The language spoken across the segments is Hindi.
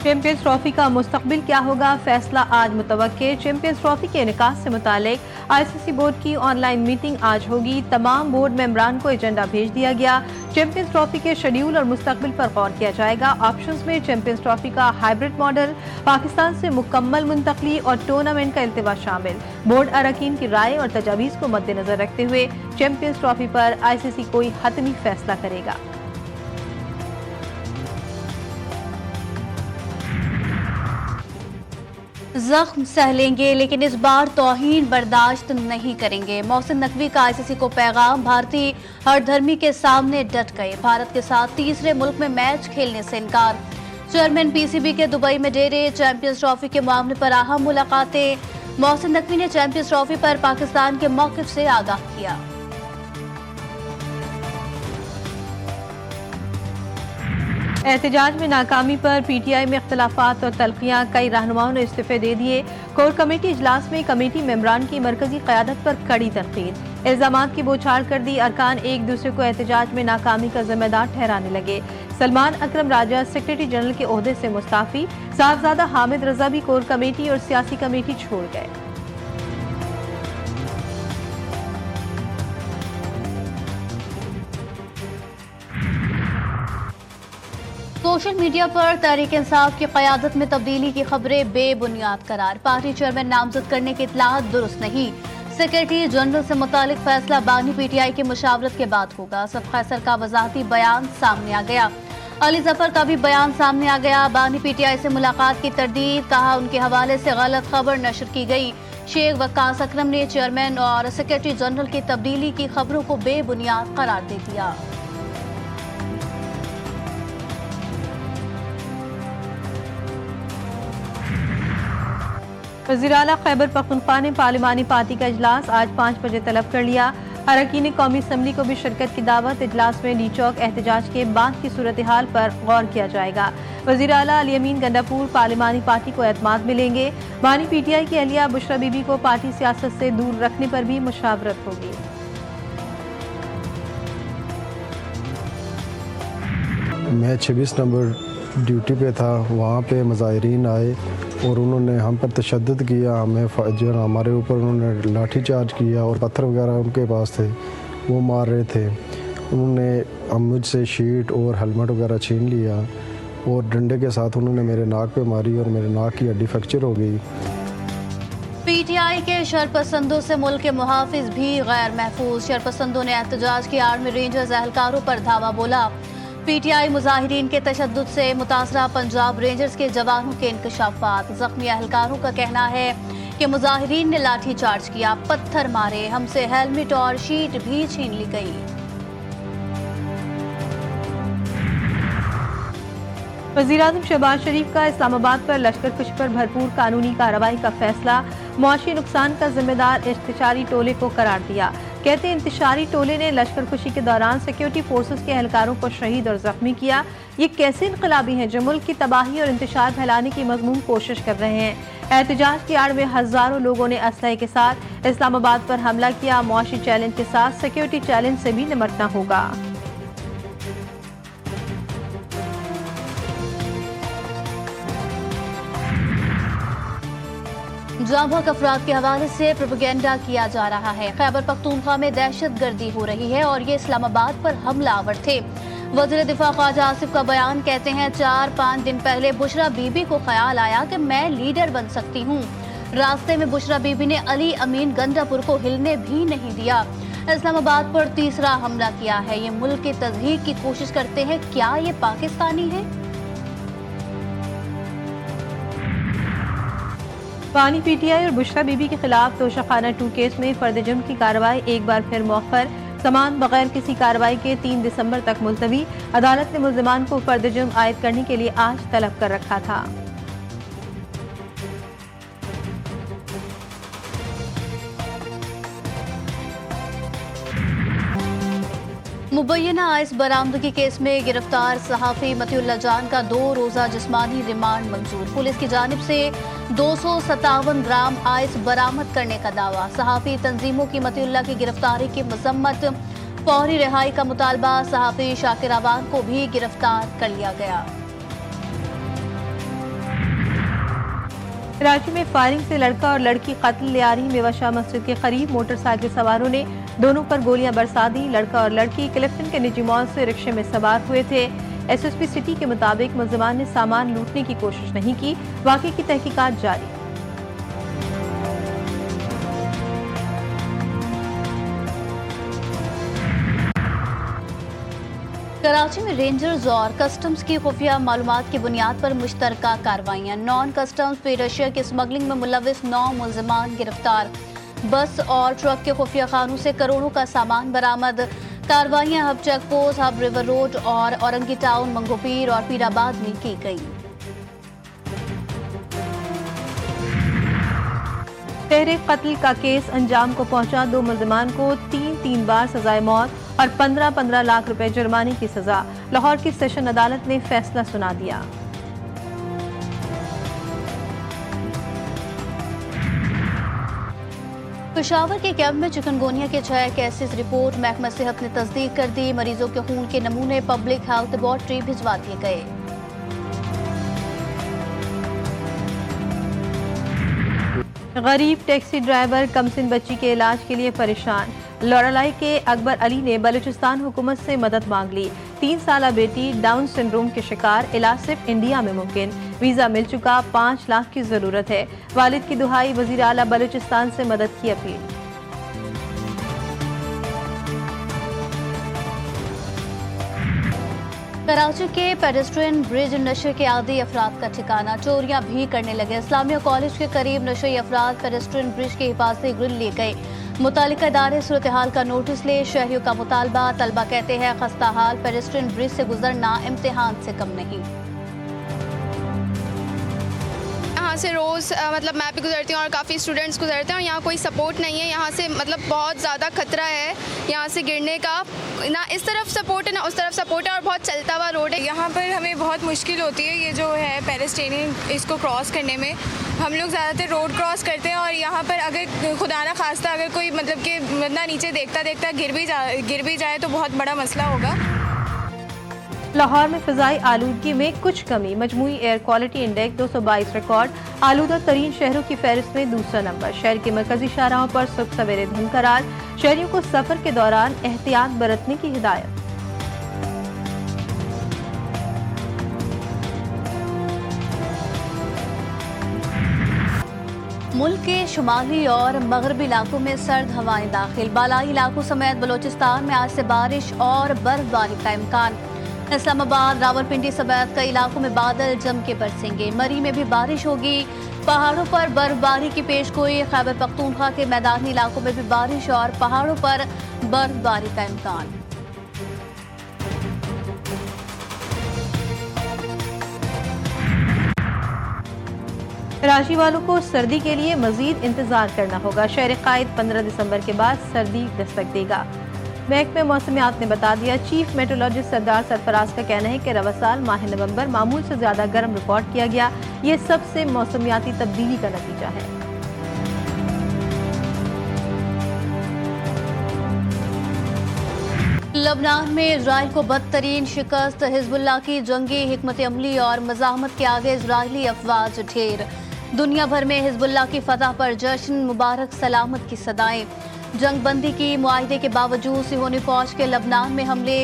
चैंपियंस ट्रॉफी का मुस्तकबिल क्या होगा, फैसला आज मुतवक्के। चैंपियंस ट्रॉफी के निकास से मुतालिक आईसीसी बोर्ड की ऑनलाइन मीटिंग आज होगी। तमाम बोर्ड मेंबरान को एजेंडा भेज दिया गया। चैंपियंस ट्रॉफी के शेड्यूल और मुस्तकबिल पर गौर किया जाएगा। ऑप्शंस में चैंपियंस ट्रॉफी का हाइब्रिड मॉडल, पाकिस्तान से मुकम्मल मुंतकली और टूर्नामेंट का इल्तिवा शामिल। बोर्ड अरकान की राय और तजावीज़ को मद्देनजर रखते हुए चैंपियंस ट्रॉफी पर आईसीसी कोई हतमी फैसला करेगा। जख्म सह लेंगे लेकिन इस बार तौहीन बर्दाश्त नहीं करेंगे। मोहसिन नकवी का आईसीसी को पैगाम, भारतीय हर धर्मी के सामने डट गए। भारत के साथ तीसरे मुल्क में मैच खेलने से इनकार। चेयरमैन पीसीबी के दुबई में डेरे। चैंपियंस ट्रॉफी के मामले पर अहम मुलाकातें। मोहसिन नकवी ने चैंपियंस ट्रॉफी पर पाकिस्तान के मौक़िफ़ से आगाह किया। एहतजाज में नाकामी पर पीटीआई में इख्तलाफात और तल्खियां, कई रहनुमाओं ने इस्तीफे दे दिए। कोर कमेटी इजलास में कमेटी मेंबरान की मरकजी क़यादत पर कड़ी तनकीद। इल्जामात की बौछार कर दी। अरकान एक दूसरे को एहतजाज में नाकामी का जिम्मेदार ठहराने लगे। सलमान अकरम राजा सेक्रेटरी जनरल के ओहदे से मुस्ताफी। साहबजादा हामिद रजा भी कोर कमेटी और सियासी कमेटी छोड़ गए। सोशल मीडिया पर तहरीक इंसाफ की क़यादत में तब्दीली की खबरें बेबुनियाद करार। पार्टी चेयरमैन नामजद करने की इत्तलात दुरुस्त नहीं। सेक्रेटरी जनरल से मुतालिक फैसला बानी पीटीआई की मुशावरत के बाद होगा। सब खैसर का वजाहती बयान सामने आ गया। अली जफर का भी बयान सामने आ गया। बानी पीटीआई से मुलाकात की तरदीद, कहा उनके हवाले से गलत खबर नशर की गई। शेख वक्कास अकरम ने चेयरमैन और सेक्रेटरी जनरल की तब्दीली की खबरों को बेबुनियाद करार दे दिया। वज़ीर-ए-आला खैबर पख्तूनख्वा ने पार्लिमानी पार्टी का इजलास आज 5 बजे तलब कर लिया। अरकान कौमी असम्बली को भी शिरकत की दावत। इजलास में डी चौक एहतजाज के बाद की सूरत हाल पर गौर किया जाएगा। वज़ीर-ए-आला अली अमीन गंडापुर पार्लिमानी पार्टी को एतमाद मिलेंगे। बानी पीटीआई की अहलिया बुशरा बीबी को पार्टी सियासत से दूर रखने पर भी मुशावरत होगी। मैं 26 नंबर ड्यूटी पे था, वहाँ पे मुजाहिरीन आए और उन्होंने हम पर तशद्दुद किया। हमें जो हमारे ऊपर उन्होंने लाठी चार्ज किया और पत्थर वगैरह उनके पास थे, वो मार रहे थे। उन्होंने मुझसे शीट और हेलमेट वगैरह छीन लिया और डंडे के साथ उन्होंने मेरे नाक पे मारी और मेरे नाक की हड्डी फ्रैक्चर हो गई। पीटीआई के शरपसंदों से मुल्क के मुहाफिज भी गैर महफूज। शरपसंदों ने एहतजाज की आड़ में रेंजर्स एहलकारों पर धावा बोला। पीटीआई मुजाहिरीन के तशद्दुद से मुतासरा पंजाब रेंजर्स के जवानों के इंकशाफात। जख्मी एहलकारों का कहना है कि मुजाहिरीन ने लाठी चार्ज किया, पत्थर मारे, हमसे हेलमेट और शीट भी छीन ली गई। वज़ीर-ए-आज़म शहबाज शरीफ का इस्लामाबाद पर लश्करकशी पर भरपूर कानूनी कार्रवाई का फैसला। मुआशी नुकसान का जिम्मेदार इंतशारी टोले को करार दिया। कहते इंतशारी टोले ने लश्करकशी के दौरान सिक्योरिटी फोर्सेस के एहलकारों को शहीद और जख्मी किया। ये कैसे इनकलाबी हैं जो मुल्क की तबाही और इंतशार फैलाने की मजमून कोशिश कर रहे हैं। एहतजाज की आड़ में हजारों लोगों ने असलहे के साथ इस्लामाबाद पर हमला किया। मुआशी चैलेंज के साथ सिक्योरिटी चैलेंज से भी निमटना होगा। जांबहक अफराद के हवाले से प्रोपेगेंडा किया जा रहा है। खैबर पख्तूनख्वा में दहशत गर्दी हो रही है और ये इस्लामाबाद पर हमलावर थे। वज़ीर दिफा ख्वाजा आसिफ का बयान, कहते हैं 4-5 दिन पहले बुशरा बीबी को ख्याल आया कि मैं लीडर बन सकती हूँ। रास्ते में बुशरा बीबी ने अली अमीन गंडापुर को हिलने भी नहीं दिया। इस्लामाबाद पर तीसरा हमला किया है। ये मुल्क की तज़हीक की कोशिश करते हैं, क्या ये पाकिस्तानी है? बानी पीटीआई और बुशरा बीबी के खिलाफ तोशाखाना 2 केस में फर्द जुर्म की कार्रवाई एक बार फिर मौखर। समान बगैर किसी कार्रवाई के 3 दिसंबर तक मुलतवी। अदालत ने मुल्जिमान को फर्द जुर्म आयद करने के लिए आज तलब कर रखा था। मुबैना आइस बरामदगी केस में गिरफ्तार सहाफी मतीउल्लाह जान का 2 रोजा जिस्मानी रिमांड मंजूर। पुलिस की जानिब से 257 ग्राम आइस बरामद करने का दावा। सहाफी तंजीमों की मतीउल्लाह की गिरफ्तारी की मजम्मत। फौरी रिहाई का मुतालबा। सहाफी शाकिर अवान को भी गिरफ्तार कर लिया गया। कराची में फायरिंग से लड़का और लड़की कत्ल लियारी मेवाशाह मस्जिद के करीब मोटरसाइकिल सवारों ने दोनों पर गोलियां बरसा दी। लड़का और लड़की क्लिफ्टन के निजी मॉल से रिक्शे में सवार हुए थे। एसएसपी सिटी के मुताबिक मुल्जिमान ने सामान लूटने की कोशिश नहीं की। वाक़े की तहकीकात जारी। कराची में रेंजर्स और कस्टम्स की खुफिया मालूमात की बुनियाद पर मुश्तरका कार्रवाइयाँ। नॉन कस्टम्स पे रशिया की स्मगलिंग में मुलविस 9 मुल्जिमान गिरफ्तार। बस और ट्रक के खुफिया खानों से करोड़ों का सामान बरामद। कार्रवाइयाँ Hub check post, Hub river road और औरंगी टाउन, मंगोपीर और पीराबाद में की गई। तहरीक कत्ल का केस अंजाम को पहुंचा। 2 मुल्जिमान को 3 बार सजाए मौत और 15-15 लाख रुपए जुर्माने की सजा। लाहौर की सेशन अदालत ने फैसला सुना दिया। पेशावर के कैंप में चिकनगोनिया के 6 केसेस रिपोर्ट महकमा सेहत ने तस्दीक कर दी। मरीजों के खून के नमूने पब्लिक हेल्थ लेबॉर्ट्री भिजवा दिए गए। गरीब टैक्सी ड्राइवर कमसिन बच्ची के इलाज के लिए परेशान। लौरालाई के अकबर अली ने बलूचिस्तान हुकूमत से मदद मांग ली। 3 साला बेटी डाउन सिंड्रोम के शिकार, इलाज सिर्फ इंडिया में मुमकिन। वीजा मिल चुका, 5 लाख की जरूरत है। वालिद की दुहाई, वजीर आला बलूचिस्तान से मदद की अपील। कराची के पेडेस्ट्रियन ब्रिज नशे के आदी अफराद का ठिकाना, चोरियां भी करने लगे। इस्लामिया कॉलेज के करीब नशे अफराद पेडेस्ट्रियन ब्रिज के हिफाजती ग्रिल ले गए। मुतालिका इदारे सूरत हाल का नोटिस ले। शहरियों का मुतालबा। तलबा कहते हैं खस्ता हाल पेडेस्ट्रियन ब्रिज से गुजरना इम्तिहान से कम नहीं। यहाँ से रोज़ मतलब मैं भी गुजरती हूँ और काफ़ी स्टूडेंट्स गुजरते हैं और यहाँ कोई सपोर्ट नहीं है। यहाँ से मतलब बहुत ज़्यादा खतरा है यहाँ से गिरने का। ना इस तरफ सपोर्ट है ना उस तरफ सपोर्ट है और बहुत चलता हुआ रोड है। यहाँ पर हमें बहुत मुश्किल होती है ये जो है पेडेस्ट्रियन इसको क्रॉस करने में। हम लोग ज़्यादातर रोड क्रॉस करते हैं और यहाँ पर अगर खुदा ना खास्ता अगर कोई मतलब कि बंदा नीचे देखता देखता गिर भी जाए तो बहुत बड़ा मसला होगा। लाहौर में फिजाई आलूदगी में कुछ कमी। मजमूई एयर क्वालिटी इंडेक्स 222 रिकॉर्ड। आलूदा तरीन शहरों की फहरिस्त में दूसरा नंबर। शहर के मरकजी शाहराहों पर सुबह सवेरे धुंध करार। शहरियों को सफर के दौरान एहतियात बरतने की हिदायत। मुल्क के शुमाली और मगरबी इलाकों में सर्द हवाएं दाखिल। बालाई इलाकों समेत बलोचिस्तान में आज से बारिश और बर्फबारी का इम्कान। इस्लामाबाद, रावलपिंडी समेत कई इलाकों में बादल जम के बरसेंगे। मरी में भी बारिश होगी। पहाड़ों पर बर्फबारी की पेशगोई। खैबर पख्तूनख्वा के मैदानी इलाकों में भी बारिश और पहाड़ों पर बर्फबारी का इम्कान। कराची वालों को सर्दी के लिए मजीद इंतजार करना होगा। शहर कायद 15 दिसंबर के बाद सर्दी दस्तक देगा। महकमे मौसमियात ने बता दिया। चीफ मेट्रोलॉजिस्ट सरदार सरफराज का कहना है कि रवा साल माह नवंबर मामूल से ज्यादा गर्म रिकॉर्ड किया गया। ये सबसे मौसमियाती तब्दीली का नतीजा है। लबनान में इजराइल को बदतरीन शिकस्त। हिजबुल्लाह की जंगी हिकमत अमली और मज़ाहमत के आगे इजरायली अफवाज ढेर। दुनिया भर में हिजबुल्लाह की फतह पर जश्न, मुबारक सलामत की सदाएं। जंगबंदी की मुआहदे के बावजूद सिहोनी फौज के लबनान में हमले।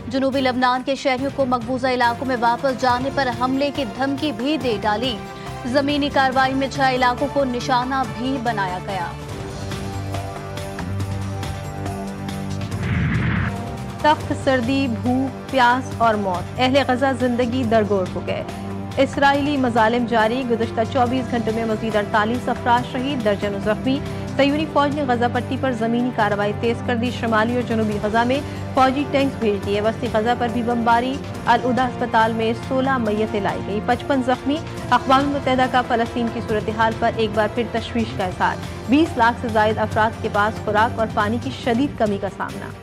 जनूबी लबनान के शहरियों को मकबूजा इलाकों में वापस जाने पर हमले की धमकी भी दे डाली। जमीनी कार्रवाई में 6 इलाकों को निशाना भी बनाया गया। सख्त सर्दी, भूख, प्यास और मौत। अहले गजा जिंदगी दरगोर हो गए। इसराइली मजालिम जारी। गुज़श्ता 24 घंटों में मजीद 48 अफराद शहीद, दर्जनों जख्मी। सयूनी फौज ने गजा पट्टी पर जमीनी कार्रवाई तेज कर दी। शुमाली और जनूबी गजा में फौजी टैंक्स भेज दिए। वस्ती गजा पर भी बमबारी। अल उदा अस्पताल में 16 मैयतें लाई गई, 55 जख्मी। अक़वाम मुत्तहिदा का फ़लस्तीन की सूरत हाल पर एक बार फिर तशवीश का इज़हार। 20 लाख से ज़ायद अफराद के पास खुराक और पानी की शदीद कमी का सामना।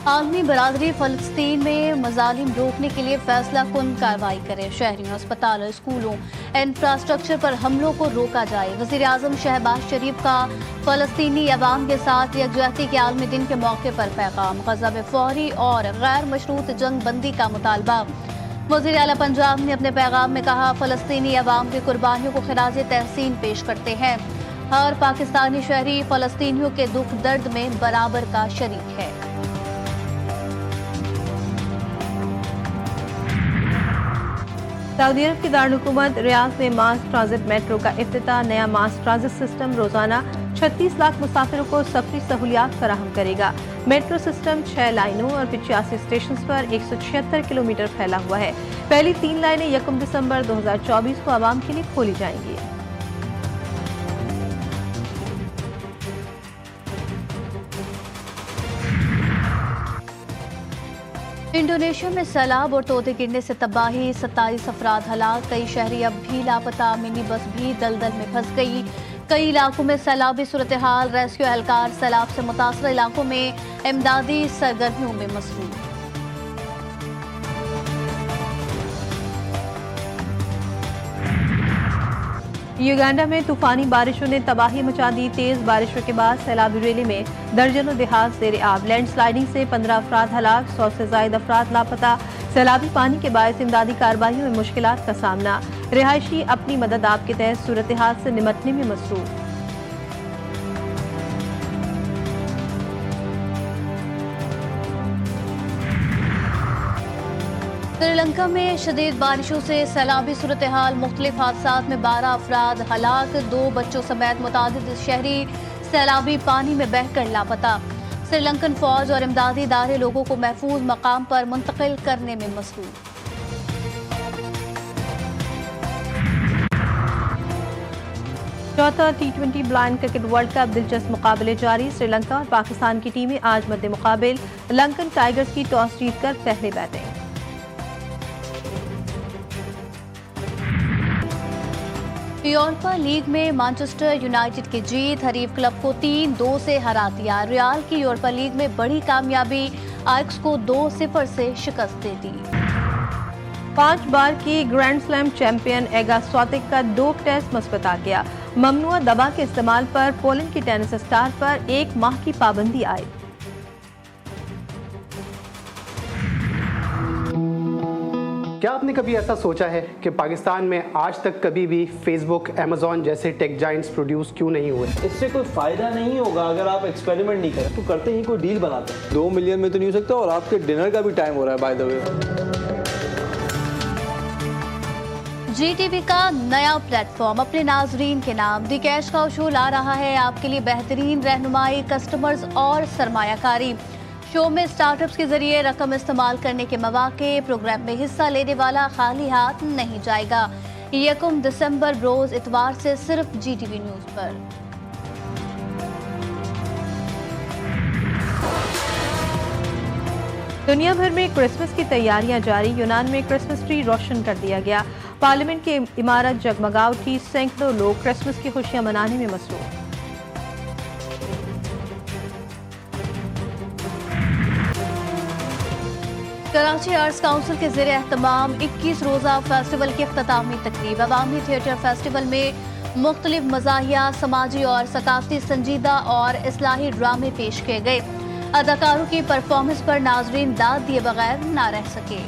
आलमी बरादरी फ़लस्तीन में मजालिम रोकने के लिए फैसला कुन कार्रवाई करे। शहरियों, अस्पतालों, स्कूलों, इंफ्रास्ट्रक्चर पर हमलों को रोका जाए। वज़ीर आज़म शहबाज शरीफ का फ़लस्तीनी अवाम के साथ यकजहती के आलमी दिन के मौके पर पैगाम। गज़ा में फौरी और गैर मशरूत जंग बंदी का मुतालबा। वज़ीर आला पंजाब ने अपने पैगाम में कहा, फ़लस्तीनी अवाम की कुर्बानियों को खिराज तहसीन पेश करते हैं। हर पाकिस्तानी शहरी फ़लस्तीनियों के दुख दर्द में बराबर का शरीक है। सऊदी अरब की दारुल-हुकूमत रियाद में मास ट्रांजिट मेट्रो का इफ्तिताह। नया मास ट्रांजिट सिस्टम रोजाना 36 लाख मुसाफिरों को सफरी सहूलियात फराहम करेगा। मेट्रो सिस्टम 6 लाइनों और 85 स्टेशन पर 176 किलोमीटर फैला हुआ है। पहली 3 लाइनें 1 दिसंबर 2024 को आवाम के लिए खोली जाएंगी। इंडोनेशिया में सैलाब और तोते गिरने से तबाही, 27 अफराद हलाक। कई शहरी अब भी लापता। मिनी बस भी दलदल में फंस गई। कई इलाकों में सैलाबी सूरत हाल। रेस्क्यू एहलकार सैलाब से मुतासर इलाकों में इमदादी सरगर्मियों में मसरूफ। युगांडा में तूफानी बारिशों ने तबाही मचा दी। तेज बारिशों के बाद सैलाबी रेले में दर्जनों देहात ज़ेरे आब। लैंडस्लाइडिंग से 15 अफराद हलाक, 100 से ज्यादा अफराद लापता। सैलाबी पानी के बायस इमदादी कार्रवाइयों में मुश्किलात का सामना। रिहायशी अपनी मदद आप के तहत सूरत हाल से निमटने में मसरूफ। श्रीलंका में शदीद बारिशों से सैलाबी सूरत हाल। मुख्तलिफ हादसात में 12 अफराद हलाक। 2 बच्चों समेत मुतादिद शहरी सैलाबी पानी में बहकर लापता। श्रीलंकन फौज और इमदादी इदारे लोगों को महफूज मकाम पर मुंतकिल करने में मसरूफ। चौथा T20 blind cricket world cup दिलचस्प मुकाबले जारी। श्रीलंका और पाकिस्तान की टीमें आज मद्दे मुकाबिल। लंकन टाइगर्स की टॉस जीतकर पहले बैटिंग। यूरोपा लीग में मैनचेस्टर यूनाइटेड की जीत। हरीफ क्लब को 3-2 से हरा दिया। रियाल की यूरोपा लीग में बड़ी कामयाबी। आयक्स को 2-0 से शिकस्त दे दी। 5 बार की ग्रैंड स्लैम चैंपियन एगा स्वातिक का डोप टेस्ट मुस्बत आ गया। ममनुआ दवा के इस्तेमाल पर पोलैंड की टेनिस स्टार पर 1 माह की पाबंदी आई। क्या आपने कभी ऐसा सोचा है कि पाकिस्तान में आज तक कभी भी फेसबुक, अमेजॉन जैसे टेक जाइंट्स प्रोड्यूस क्यों नहीं हुए? इससे कोई फायदा नहीं होगा अगर आप एक्सपेरिमेंट नहीं करें। तो करते ही कोई डील बनाते हैं। 2 मिलियन में तो नहीं हो सकता, और आपके डिनर का भी टाइम हो रहा है बाय द वे। GTV का नया प्लेटफॉर्म अपने नाजरीन के नाम दी कैश का उसूल ला रहा है। आपके लिए बेहतरीन रहनुमाई, कस्टमर्स और सरमायाकारी। शो में स्टार्टअप्स के जरिए रकम इस्तेमाल करने के मौके। प्रोग्राम में हिस्सा लेने वाला खाली हाथ नहीं जाएगा। 1 दिसंबर रोज इतवार से सिर्फ GTV न्यूज पर। दुनिया भर में क्रिसमस की तैयारियां जारी। यूनान में क्रिसमस ट्री रोशन कर दिया गया। पार्लियामेंट की इमारत जगमगा उठी। सैकड़ों लोग क्रिसमस की खुशियां मनाने में मसरूफ। कराची आर्ट्स काउंसिल के ज़ेरे एहतमाम 21 रोज़ा फेस्टिवल की अख्तामी तकरीब। अवामी थिएटर फेस्टिवल में मुख्तलिफ मज़ाहिया, समाजी और सकाफती संजीदा और इस्लाही ड्रामे पेश किए गए। अदाकारों की परफॉर्मेंस पर नाजरीन दाद दिए बगैर ना रह सके।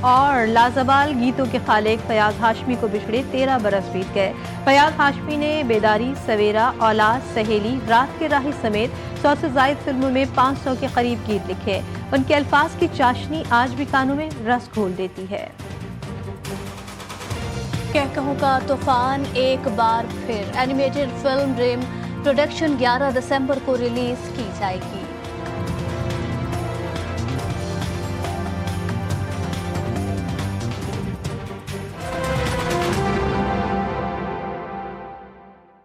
और लाजवाल गीतों के खालिक फयाज हाशमी को बिछड़े 13 बरस बीत गए। फयाज हाशमी ने बेदारी, सवेरा, औलाद, सहेली, रात के राही समेत 100 से ज़ायद फिल्मों में 500 के करीब गीत लिखे। उनके अल्फाज की चाशनी आज भी कानों में रस घोल देती है। कह कहूँ का तूफान एक बार फिर। एनिमेटेड फिल्म ड्रीम प्रोडक्शन 11 दिसंबर को रिलीज की जाएगी।